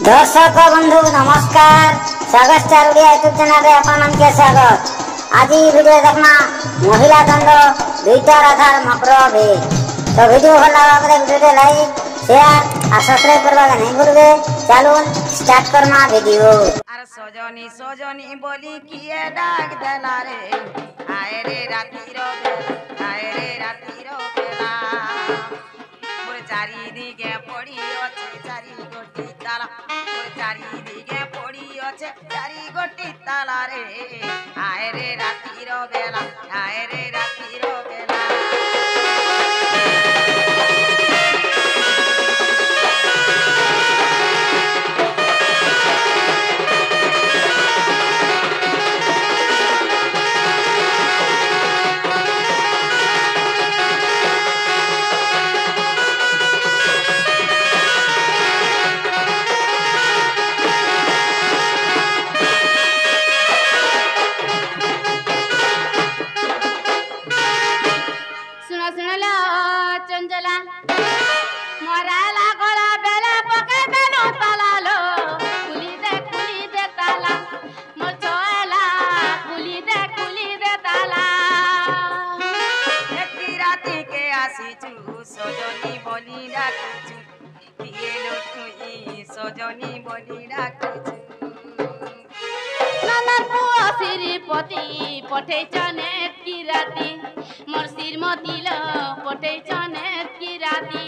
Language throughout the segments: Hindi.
दर्शक बंधु नमस्कार। स्वागत स्टार ओडिया यूट्यूब चैनल रे आपनके स्वागत। आज वीडियो देखना महिला दंड दुईटा राधार मकर भे। तो वीडियो भल लगा करे वीडियो लाइक शेयर और सब्सक्राइब करबा नहीं भूलबे। चलो स्टार्ट करना वीडियो। अरे सजनी सजनी बोली किए डाक देला रे आए रे राती रो बेला आए रे राती रो बेला मोर चारी दिगे पड़ी अछि चारी गोटी ताला मोर चारी दिगे पड़ी अछि चारी गोटी ताला रे आए रे राती रो बेला आए रे राती रो बेला सजनी बोली डाकुचु किए लो तुई सजनी बोली डाकुचु नाना पुआ श्रीपति पठेचने की राती मोर श्रीमती लो पठेचने की राती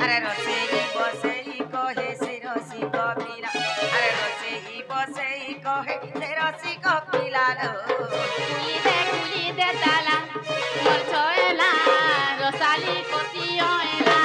अरे रसेई बसेई कहे से रसी कपिला अरे रसेई बसेई कहे से रसी कपिला लो कुली दे ताला मोर छोएला रसाली कोसियोएला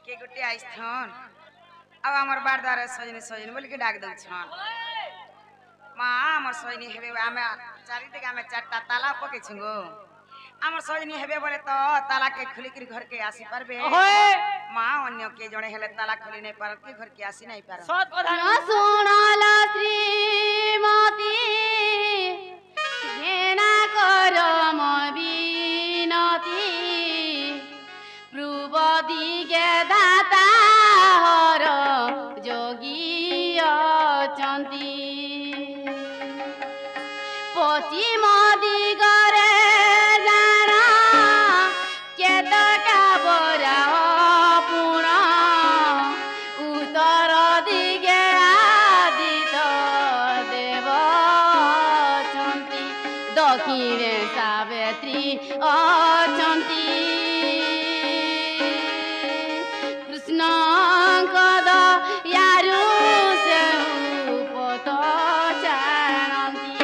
के गुटी आइस्थन अब हमर बारदार सजनी सजनी बोल के डाक दउछन मां हमर सजनी हेबे आमे चारि दिगा में चारटा ताला पके छगो हमर सजनी हेबे बोले तो ताला के खुली के घर के आसी परबे मां अन्य के जणे हेले ताला खुली नहीं पार के घर के आसी नहीं पार सत कथा सुनाला श्रीमती घेना करो मबिनती दिगे दाता हर जोगी अचंती पश्चिम दिगरे जाना केतका बरा पुण उत्तर दिगे आदित देव अचंती दक्षिणे ସାବିତ୍ରୀ ଅଛନ୍ତି କୃଷ୍ଣଙ୍କ ଦୟାରୁ ସେଉ ପତ ଜାଣନ୍ତି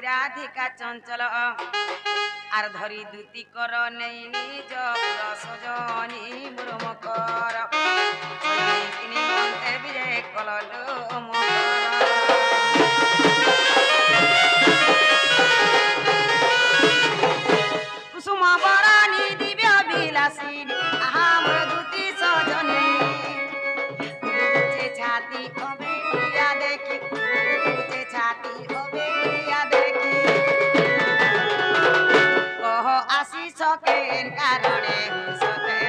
রাধিকা চঞ্চল আর ধরি দুতি কর নেই নিজ সজনী মুরমকর তিনি মন্ত্রে বিজয় কলল কুসুম বরানি দিব্য বিলাসিনী আহা মোর দুতি সজনী ছাতি হবে দেখি ছাতি হবে দেখি কহ আসি সকেন কারণে সতে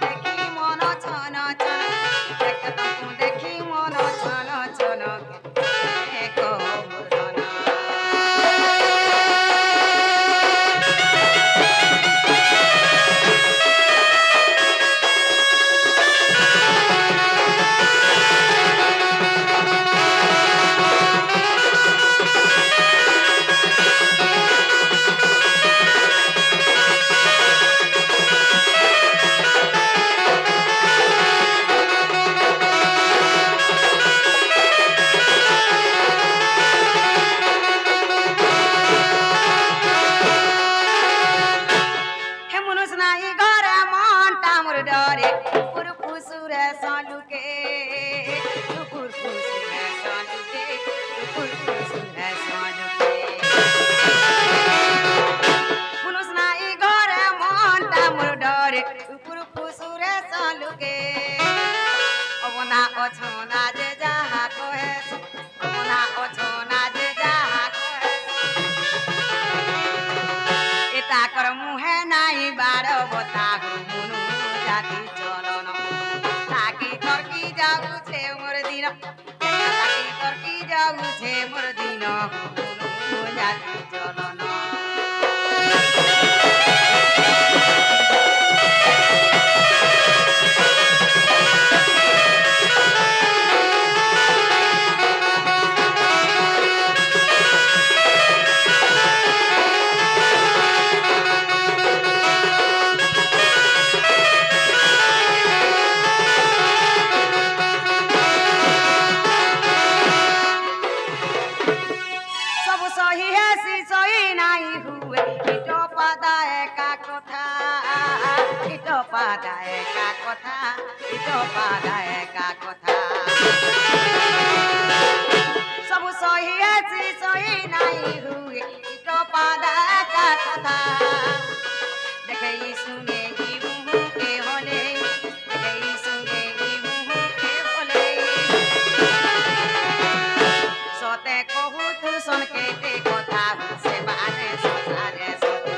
দেখি মন ছন ছন দেখি মন ছন ছন কহ মুহে নাই বার বতা মুনু জাতি চলন তাকি তর্কি যাউছে মোর দিন তাকি তর্কি যাউছে মোর দিন মুনু জাতি চলন सबु सही है सही नहीं हुए तो पादा का कथा देखे सुने के होले देखे सुने के होले सोते कहू तू सुन के ते कथा से बाने ससारे सती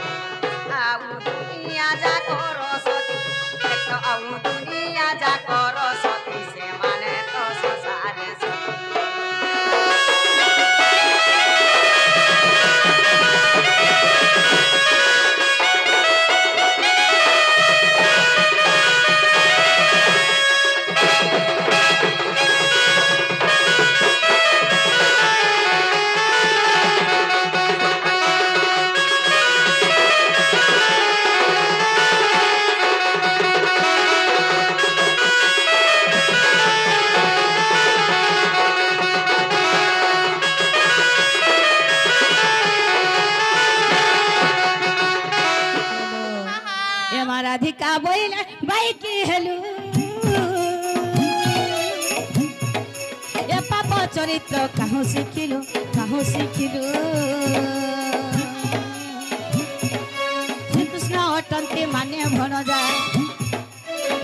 आउ दुनिया जा करो सती तो आउ दुनिया जा करो सती से माने तो ससारे सती बोइला बोइला बाई की हेलु ए पाप चरित्र काहु शिखिलु श्री कृष्ण अटन्ते माने भन जा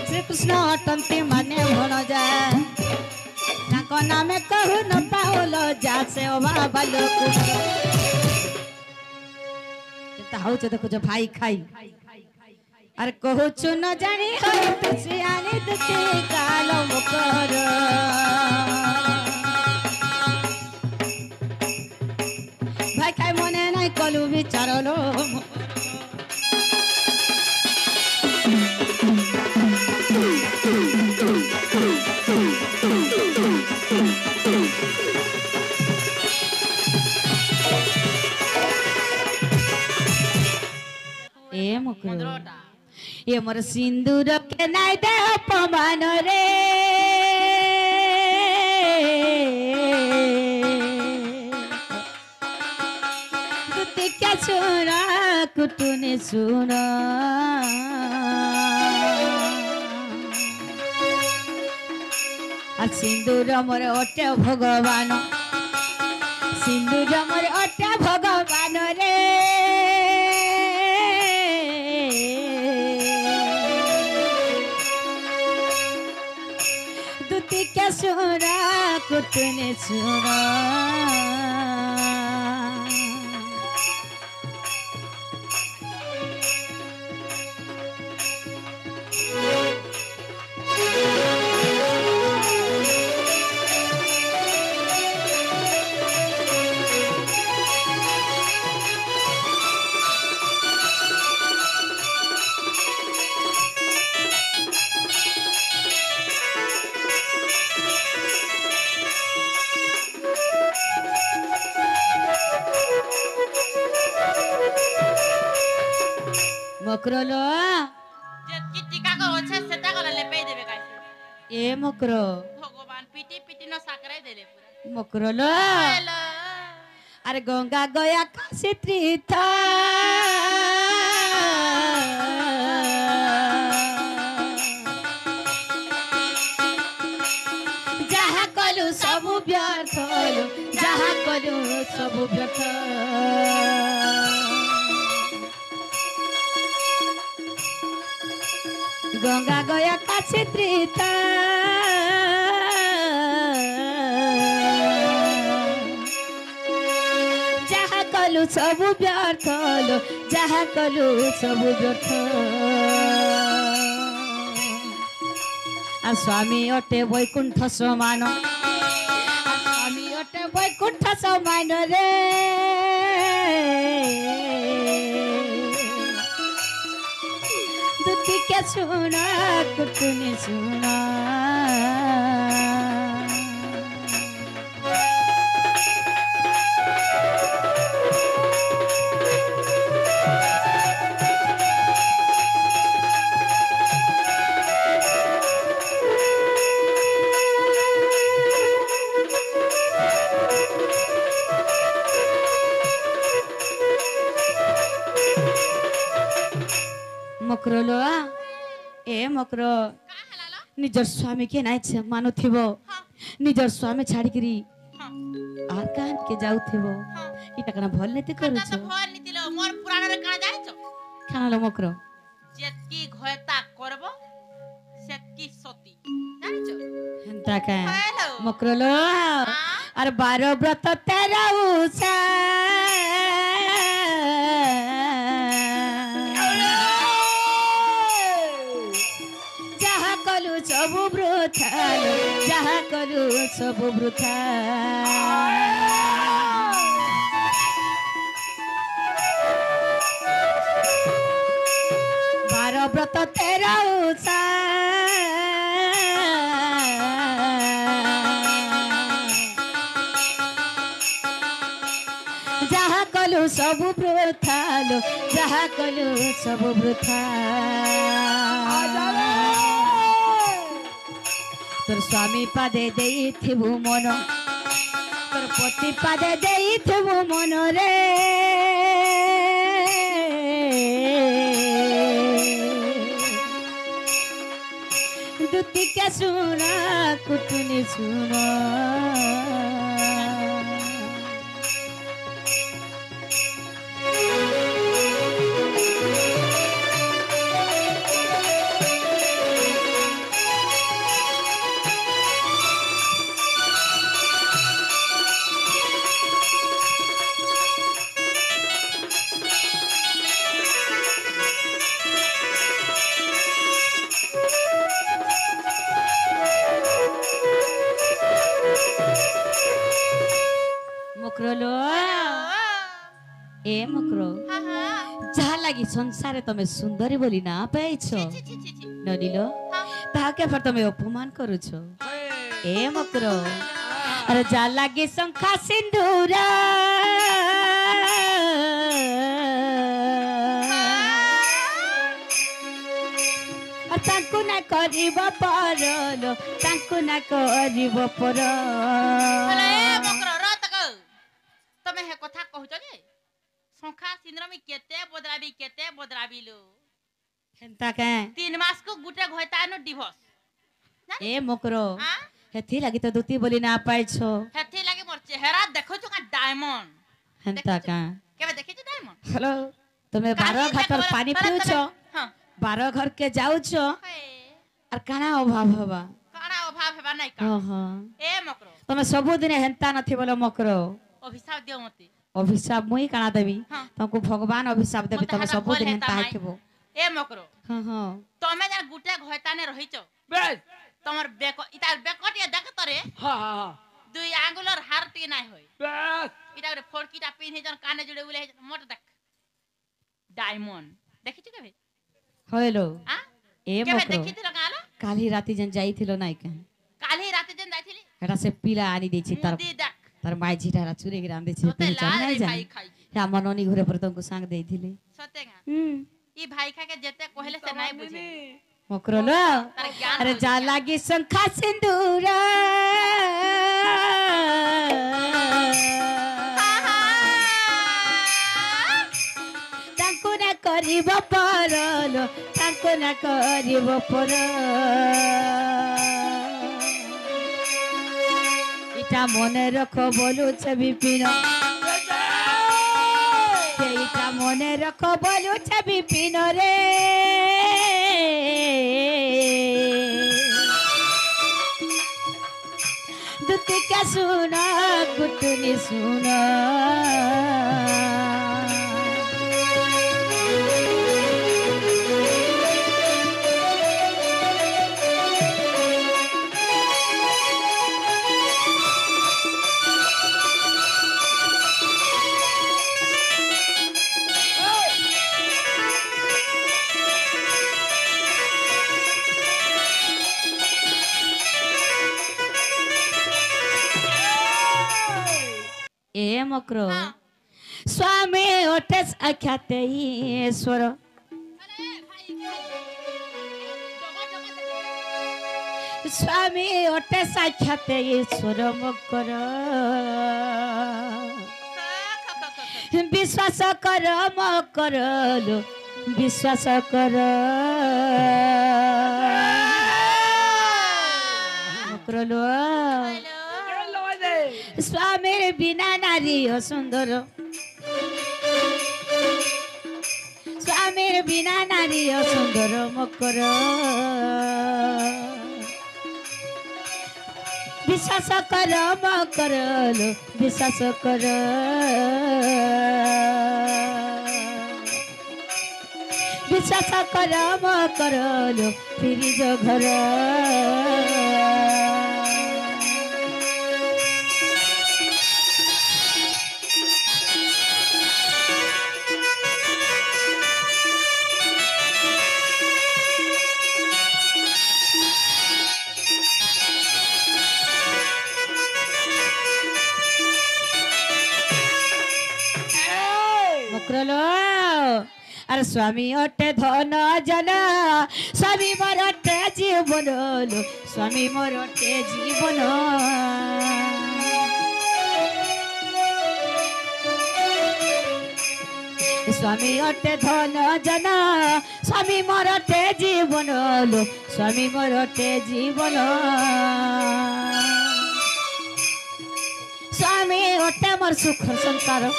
श्री कृष्ण अटन्ते माने भन जा ताको नामे कहु न पाउलो जा से बाबा लोक हाउच देखो जो भाई खाई अरे कहू छु न जानी हो तुसी आनी दुखी कालो मुकर भाई खाई मने नहीं कलु विचारलो ए मुकुरो ये मोर सिंदूर के नाय दे अपमान रे तुते क्या सुना कुटुने सुना आ सिंदूर मोर ओटे भगवान सिंदूर मोर ओटे भगवान रे क्या सुना कुटने सुना मकरलो जेतकी टीका को होछे सेटा को लेपे देबे काई ए मकरो भगवान पीटी पीटी न साकराई देले पूरा मकरलो हेलो अरे गंगा गया काशी तीर्थ जहा कलु सब व्यर्थ जहा कलु सब व्यर्थ गंगा गया काशी तीर्थ जहा कलु सब व्यर्थ जहा कलु सब व्यर्थ आ स्वामी अटे वैकुंठ समान स्वामी अटे वैकुंठ समान रे क्या सुना कुटने सुना मकरलो ए मकर निजर स्वामी के नाइ मानुथिबो निजर स्वामी छाड़ी करी आर कान के जाउथिबो इटा कना भल नेते करू छ भल नीतिलो मोर पुराण रे काना जाय छ खानालो मकर जेतकी घयता करबो सेतकी सती जाय छ हंता का हेलो मकरलो अरे 12 व्रत 13 उसा सबु वृथा जहा करू सबु वृथा 12 व्रत 13 उषा जहा कलु सबु वृथा जहा कलु सबु वृथा तोर स्वामी पादे देइथिबु मन तोर पति पादे देइथिबु मन रे দুতিকে শুনো কুটুনি শুনো মকরলো এ মকরো হা হা যাহা লাগি সংসারে তুমি সুন্দরী বলি না পাইছ ছি ছি ছি ছি ননিল হা তাহাকে ফের তুমি অপমান করুছ এ মকরো আরে যা লাগি শঙ্খা সিন্দুরা আর তাଙ୍କୁ না করিব পরলো তাଙ୍କୁ না করিব পর হেলে মকর রতক তুমি হে কথা কହୁଛ যে শঙ্খা সিন্দুরমি কেতে বদলাবি লো হেন্তা কে 3 মাস को गुटे घोइतानो डिवोर्स এ মকরো हां হেথি লাগি তো দুতি বলি না পাইছ हेथि लागे मोर चेहरा देखो छु का डायमंड হেন্তা কা केबे देखि छु डायमंड हेलो তুমি 12 ঘাটর পানি পিউছ हां 12 घर के जाउছ हे আর কানা অভাব হবা काना अभाव हेबा नै का ओहो ए मकरो তুমি সবু দিনে হেন্তা নথি বলো মকরো अभिशाप दियो मते অভিশাপ মুই কানা দেবি हाँ। তোমাকে ভগবান অভিশাপ দেবি मते তুমি हाटा সবু बोल দিন हेता হেন্তা माई। হাইকিব ए मकरो হ্যাঁ হ্যাঁ तमे जा गुटे घोइताने रहिछ বেশ तमर बेको इतार बेकोटिया देख तरे হা হা হা दुई आंगुलर हार टी नै होय বেশ इटा रे फोड़कीटा पिन हे जन काने जुड़े उले हे मोट देख डायमंड देखि छु केबे হইলো हां এ केबे মকরো देखि थिलो गालो কালি রাতি যেন যাইছিল নাই কে काली रात दिन जाइथिली এটা সে পিলা আনি দিছি তার मुदी देख তার মাইঝিটা চুরি করে আনতেছি তোতে তুমি জানি লাল নাই रे জানি भाई खाई আমার ননি ঘরে পরে তোমাকে সাং দেইଥିଲି सतेगा হুম ई भाई खा के जेते कहले से नहीं बुझे মকরলো तार ज्ञान अरे हो जा गया। लागी शंखा सिंदूरा तांको ना करिब परलो तांको ना करिब पर इटा मने रखो बोलू छे विपिन इटा मने रखो बोलू छे विपिन रे দুতিকে শুনো কুটুনি শুনো এ মকর हाँ। স্বামী ওঠে আখ্যাতে ঈশ্বর अरे भाई डबा डबा স্বামী ওঠে সাক্ষাতে ঈশ্বর মকর বিশ্বাস কর মকর লো বিশ্বাস কর মকর লো স্বামীর বিনা নারী সুন্দর স্বামীর বিনা নারী সুন্দর মকর বিশ্বাস কর মকর লো বিশ্বাস কর বিশ্বাস কর মকর লো ফিরিজ ঘর মকরলো আর স্বামী অটে ধন জন স্বামী মোর অটে জীবন লো স্বামী মোর অটে জীবন स्वामी अटे धन जन स्वामी मरटे जीवन लो स्वामी मरटे जीवन स्वामी अटे मोर सुख संसार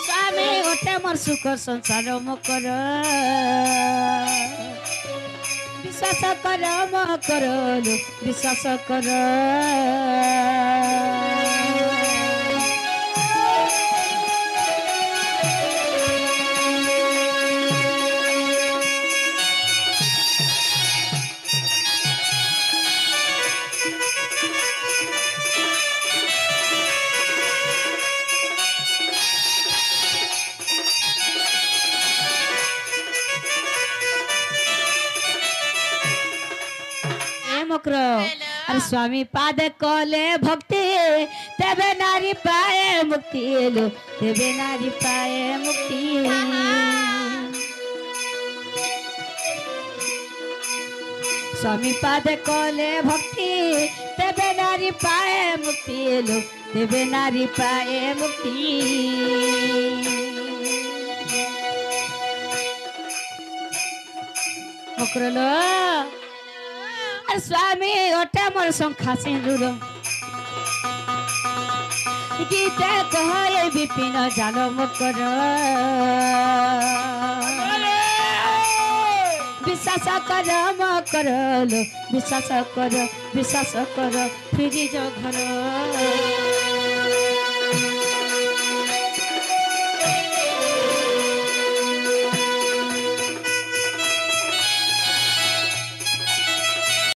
स्वामी अटे मोर सुख संसार मकर विश्वास कर मकर लो विश्वास कर मकर अरे स्वामी पाद कले भक्ति तेबे नारी पाए मुक्ति लो तेबे नारी पाए मुक्ति स्वामी पाद कले भक्ति तेबे नारी पाए मुक्ति लो तेबे नारी पाए मुक्ति मकर लो स्वामी ओटे मोर शंखा सिंदूर गीते कहे विपिन जान मकर विश्वास कर मकर लो विश्वास कर फिर जो घर